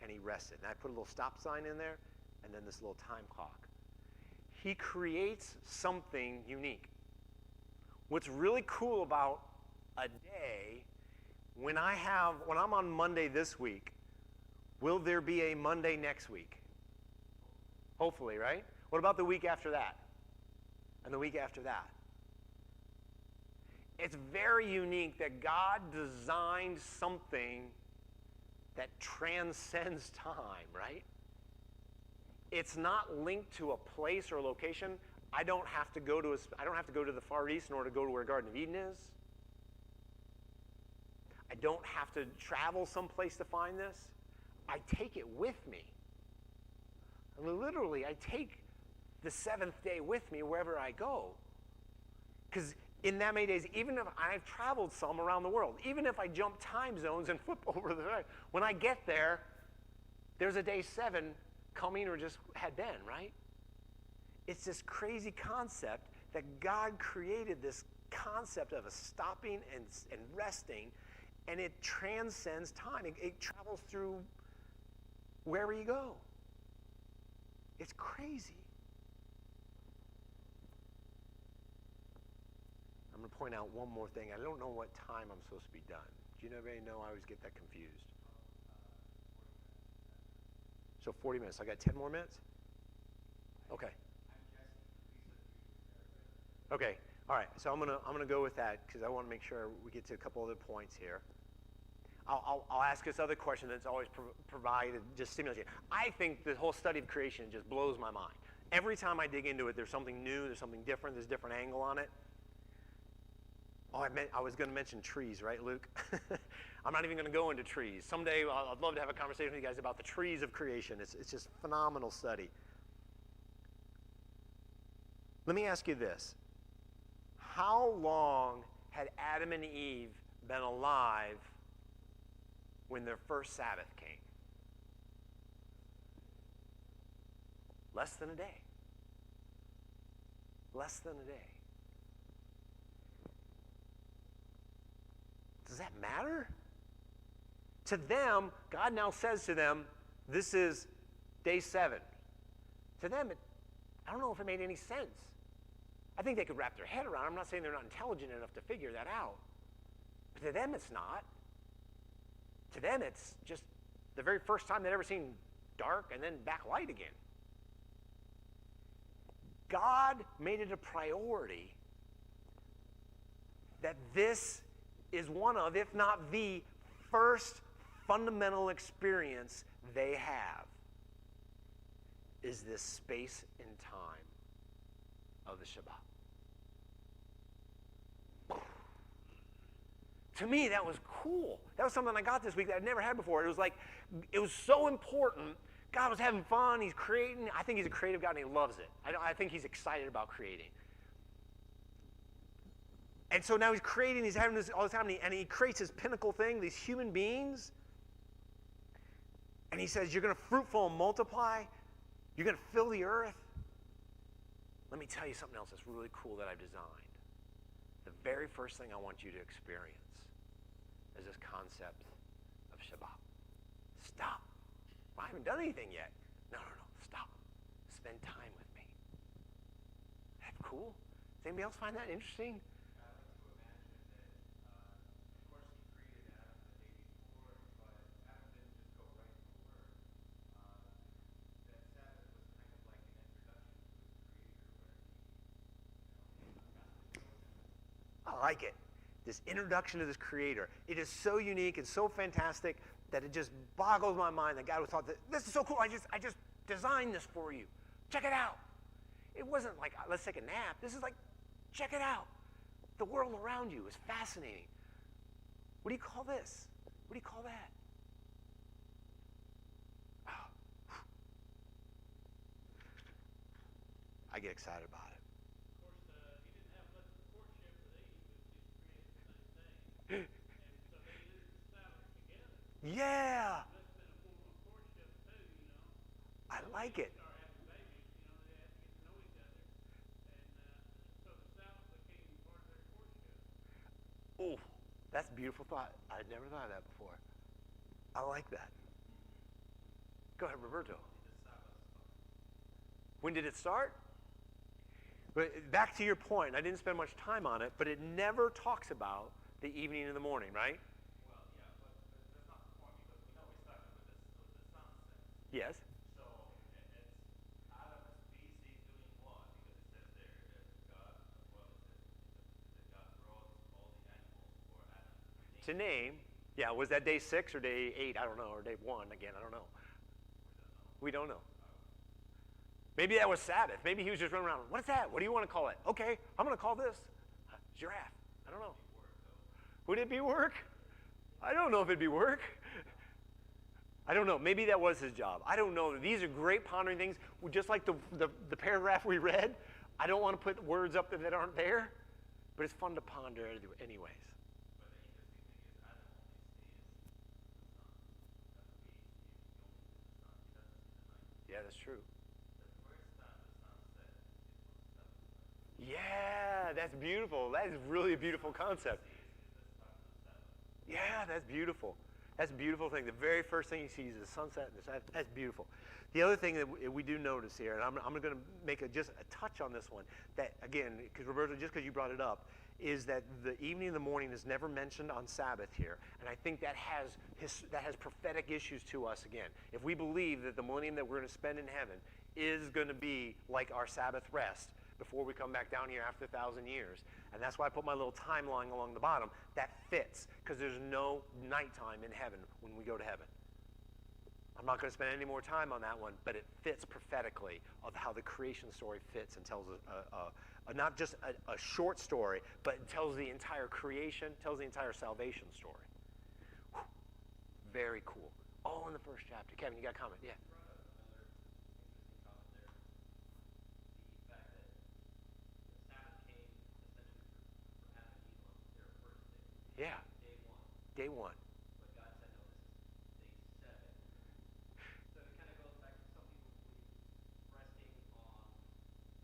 and he rested. And I put a little stop sign in there and then this little time clock. He creates something unique. What's really cool about a day when I'm on Monday this week, will there be a Monday next week? Hopefully, right? What about the week after that? And the week after that? It's very unique that God designed something that transcends time, right? It's not linked to a place or a location. I don't have to go to the Far East in order to go to where Garden of Eden is. I don't have to travel someplace to find this. I take it with me. I mean, literally, I take the seventh day with me wherever I go. Because in that many days, even if I've traveled some around the world, even if I jump time zones and flip over the when I get there, there's a day 7 coming or just had been, right? It's this crazy concept that God created this concept of a stopping and resting, and it transcends time. It travels through wherever you go. It's crazy. I'm going to point out one more thing. I don't know what time I'm supposed to be done. Do you anybody know? I always get that confused. So 40 minutes. I got 10 more minutes? Okay. Okay. All right. So I'm gonna go with that because I want to make sure we get to a couple other points here. I'll ask this other question that's always provided, just stimulates you. I think the whole study of creation just blows my mind. Every time I dig into it, there's something new, there's something different, there's a different angle on it. Oh, I was going to mention trees, right, Luke? I'm not even going to go into trees. Someday I'd love to have a conversation with you guys about the trees of creation. It's just phenomenal study. Let me ask you this. How long had Adam and Eve been alive when their first Sabbath came? Less than a day. Less than a day. Does that matter? To them, God now says to them, this is day 7. To them, I don't know if it made any sense. I think they could wrap their head around it. I'm not saying they're not intelligent enough to figure that out. But to them, it's not. To them, it's just the very first time they'd ever seen dark and then back light again. God made it a priority that this is one of, if not the first fundamental experience they have, is this space and time of the Shabbat. To me, that was cool. That was something I got this week that I'd never had before. It was like, it was so important. God was having fun. He's creating. I think he's a creative God and he loves it. I think he's excited about creating. And so now he's creating, he's having this all this happening, and he creates his pinnacle thing, these human beings. And he says, you're going to fruitful and multiply. You're going to fill the earth. Let me tell you something else that's really cool that I've designed. The very first thing I want you to experience is this concept of Shabbat. Stop. I haven't done anything yet. No. Stop. Spend time with me. That's cool. Does anybody else find that interesting? I like to imagine that, of course, he created Adam the day before, but Adam didn't just go right to work. That Sabbath was kind of like an introduction to his Creator, where he, got to know him. I like it. This introduction to this creator. It is so unique and so fantastic that it just boggles my mind that God thought that this is so cool. I just designed this for you. Check it out. It wasn't like, let's take a nap. This is like, check it out. The world around you is fascinating. What do you call this? What do you call that? Oh. I get excited about it. Of course, he didn't have much of a courtship with Eve, but just created the same thing. And so they entered the Sabbath together. Yeah, That's been a form of courtship too, I like it. Start having babies, they have to get to know each other. And so the Sabbath became part of their courtship. Oh, that's a beautiful thought. I'd never thought of that before. I like that. Go ahead, Roberto. When did it start? But back to your point, I didn't spend much time on it, but it never talks about the evening and the morning, right? Well, Yes. So it's Adam is busy doing what? Because it says there that God, well, it says that God brought all the animals for Adam To name. Yeah, was that day 6 or day 8? I don't know, or day 1 again, I don't know. We don't know. Maybe that was Sabbath. Maybe he was just running around. What is that? What do you want to call it? Okay, I'm going to call this giraffe. I don't know. Would it be work? I don't know if it'd be work. I don't know. Maybe that was his job. I don't know. These are great pondering things. Just like the paragraph we read, I don't want to put words up that aren't there, but it's fun to ponder anyways. But the interesting thing is Adam only sees the sun. That's what he only sees the sun. He doesn't see the night. Yeah, that's true. The first time the sun sets is on the seventh night. Yeah, that's beautiful. That is really a beautiful concept. Yeah, that's beautiful. That's a beautiful thing. The very first thing he sees is the sunset and the sunset. That's beautiful. The other thing that we do notice here, and I'm going to make just a touch on this one, that again, because Roberto, just because you brought it up, is that the evening and the morning is never mentioned on Sabbath here, and I think that has prophetic issues to us again. If we believe that the millennium that we're going to spend in heaven is going to be like our Sabbath rest before we come back down here after 1,000 years, and that's why I put my little timeline along the bottom, that fits, because there's no nighttime in heaven when we go to heaven. I'm not going to spend any more time on that one, but it fits prophetically of how the creation story fits and tells not just a short story, but it tells the entire creation, tells the entire salvation story. Whew. Very cool. All in the first chapter. Kevin, you got a comment? Yeah. You brought up another interesting comment there. The fact that the Sabbath came essentially for Adam and Eve on their first day. Yeah. Day one. Day 1. But God said, no, this is day 7. So it kind of goes back to some people believe resting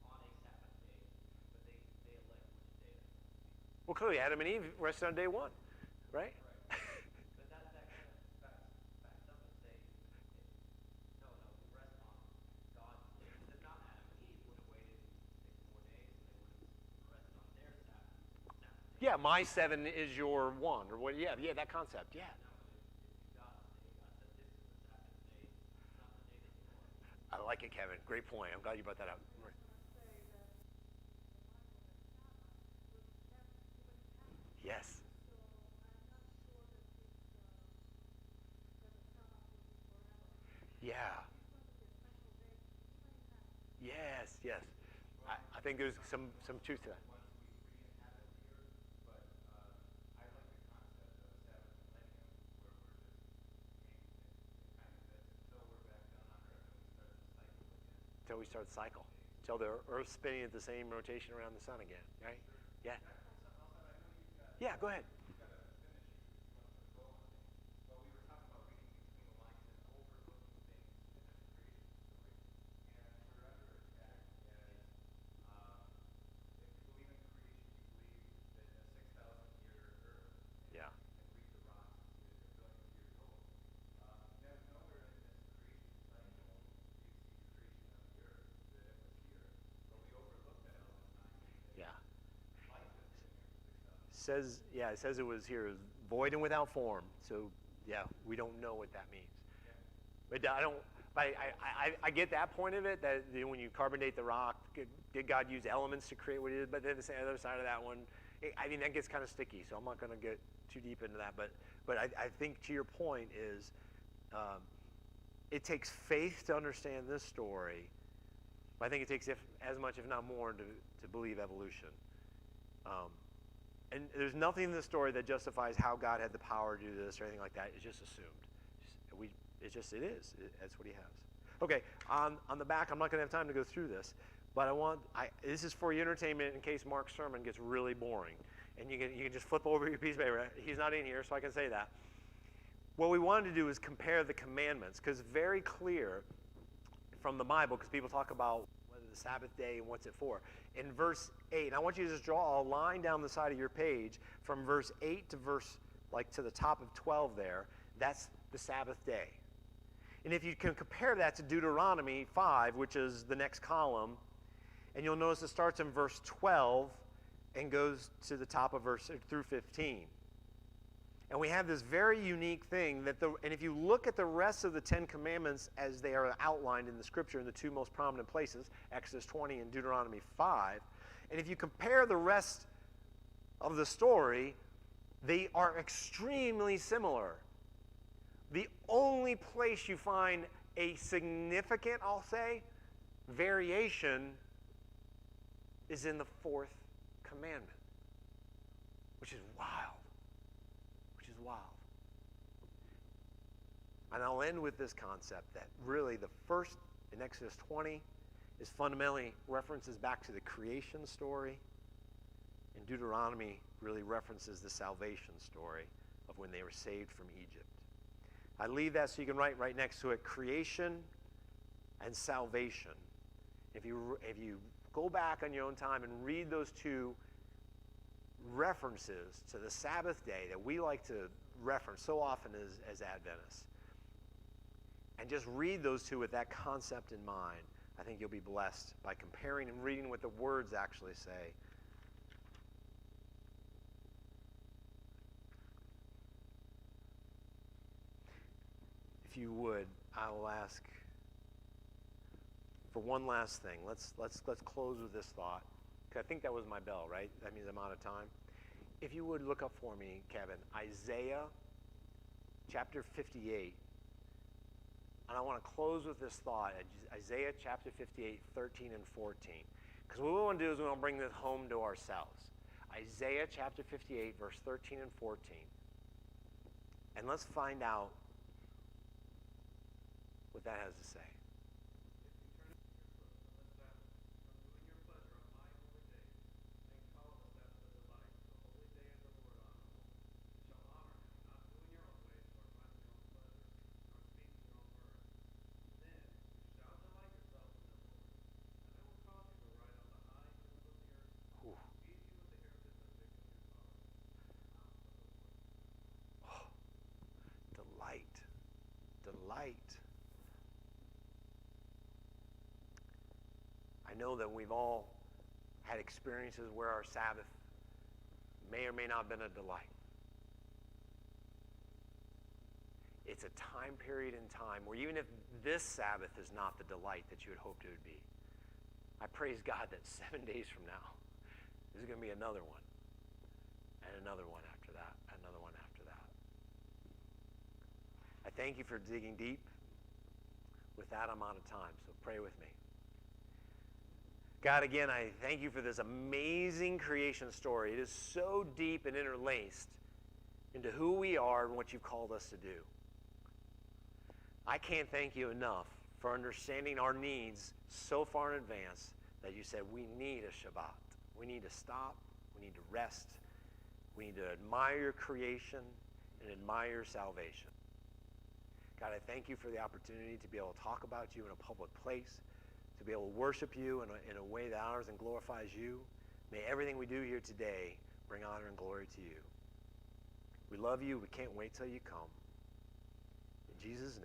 on a Sabbath day, but they elect which day that will be. Well, clearly, Adam and Eve rested on day 1, right? Right. But that kind of backs up and say, no, we rest on God's day. Because if not, Adam and Eve would have waited 6 more days and they would have rested on their Sabbath day. Yeah, my 7 is your 1, or what? Yeah, that concept. Yeah. No, it's God's day. God said this is the Sabbath day. It's not the day that you work. I like it, Kevin. Great point. I'm glad you brought that up. Yes. Yeah. Yes. I think there's some truth to that. Once we re-inhabit the earth, but I like the concept of a Sabbath millennium where we're just kind of this until we're back down on earth and we start the cycle again. Until we start the cycle. Until the Earth's spinning at the same rotation around the sun again, right? Yeah. Yeah, go ahead. You've got to finish if you want to go on things. But we were talking about reading between the lines and overlooking things in this creation story. And we're under attack as if you believe in creation, you believe that a 6,000-year earth Yeah. can read the rocks and see that they're billions of years old. Nowhere in this creation cycle do you see the creation of the earth that it was here. But we overlook that all the time. Yeah. Life has been here for 6,000 years. It says it was here, it was void and without form. So, yeah, we don't know what that means. But I get that point of it, that when you carbonate the rock, did God use elements to create what he did? But then the other side of that one, I mean, that gets kind of sticky, so I'm not going to get too deep into that. But I think to your point is, it takes faith to understand this story. But I think it takes as much, if not more, to believe evolution. And there's nothing in this story that justifies how God had the power to do this or anything like that. It's just assumed. It is. That's what he has. Okay, on the back, I'm not going to have time to go through this, but this is for your entertainment in case Mark's sermon gets really boring. And you can just flip over your piece of paper. He's not in here, so I can say that. What we wanted to do is compare the commandments, because it's very clear from the Bible, because people talk about whether the Sabbath day and what's it for. In verse 8, and I want you to just draw a line down the side of your page from verse 8 to to the top of 12 there. That's the Sabbath day. And if you can compare that to Deuteronomy 5, which is the next column, and you'll notice it starts in verse 12 and goes to the top of through 15. And we have this very unique thing and if you look at the rest of the 10 Commandments as they are outlined in the scripture in the two most prominent places, Exodus 20 and Deuteronomy 5, and if you compare the rest of the story, they are extremely similar. The only place you find a significant, I'll say, variation is in the 4th commandment, which is wild. And I'll end with this concept that really the first in Exodus 20 is fundamentally references back to the creation story, and Deuteronomy really references the salvation story of when they were saved from Egypt. I leave that so you can write right next to it, creation and salvation. If you go back on your own time and read those two references to the Sabbath day that we like to reference so often as Adventists, and just read those two with that concept in mind, I think you'll be blessed by comparing and reading what the words actually say. If you would, I will ask for one last thing. Let's close with this thought. 'Cause I think that was my bell, right? That means I'm out of time. If you would look up for me, Kevin, Isaiah chapter 58. And I want to close with this thought, Isaiah chapter 58, 13 and 14. Because what we want to do is we want to bring this home to ourselves. Isaiah chapter 58, verse 13 and 14. And let's find out what that has to say. If you turn your foot from the Sabbath, from doing your pleasure on my holy day, and call the Sabbath a delight, the holy day of the Lord honorable, and shall honor him, not doing your own ways, nor finding your own pleasure, nor speaking your own words. Then you shall delight yourself in the Lord, and I will cause you to ride on the high hills of the earth, Ooh. and feed you with the heritage of Jacob your father, the mouth of the Lord. Delight. I know that we've all had experiences where our Sabbath may or may not have been a delight. It's a time period in time where even if this Sabbath is not the delight that you had hoped it would be, I praise God that 7 days from now, there's going to be another one, and another one after that, another one after that. I thank you for digging deep. With that, I'm out of time, so pray with me. God, again, I thank you for this amazing creation story. It is so deep and interlaced into who we are and what you've called us to do. I can't thank you enough for understanding our needs so far in advance that you said we need a Shabbat. We need to stop. We need to rest. We need to admire your creation and admire your salvation. God, I thank you for the opportunity to be able to talk about you in a public place, to be able to worship you in a way that honors and glorifies you. May everything we do here today bring honor and glory to you. We love you. We can't wait till you come. In Jesus' name.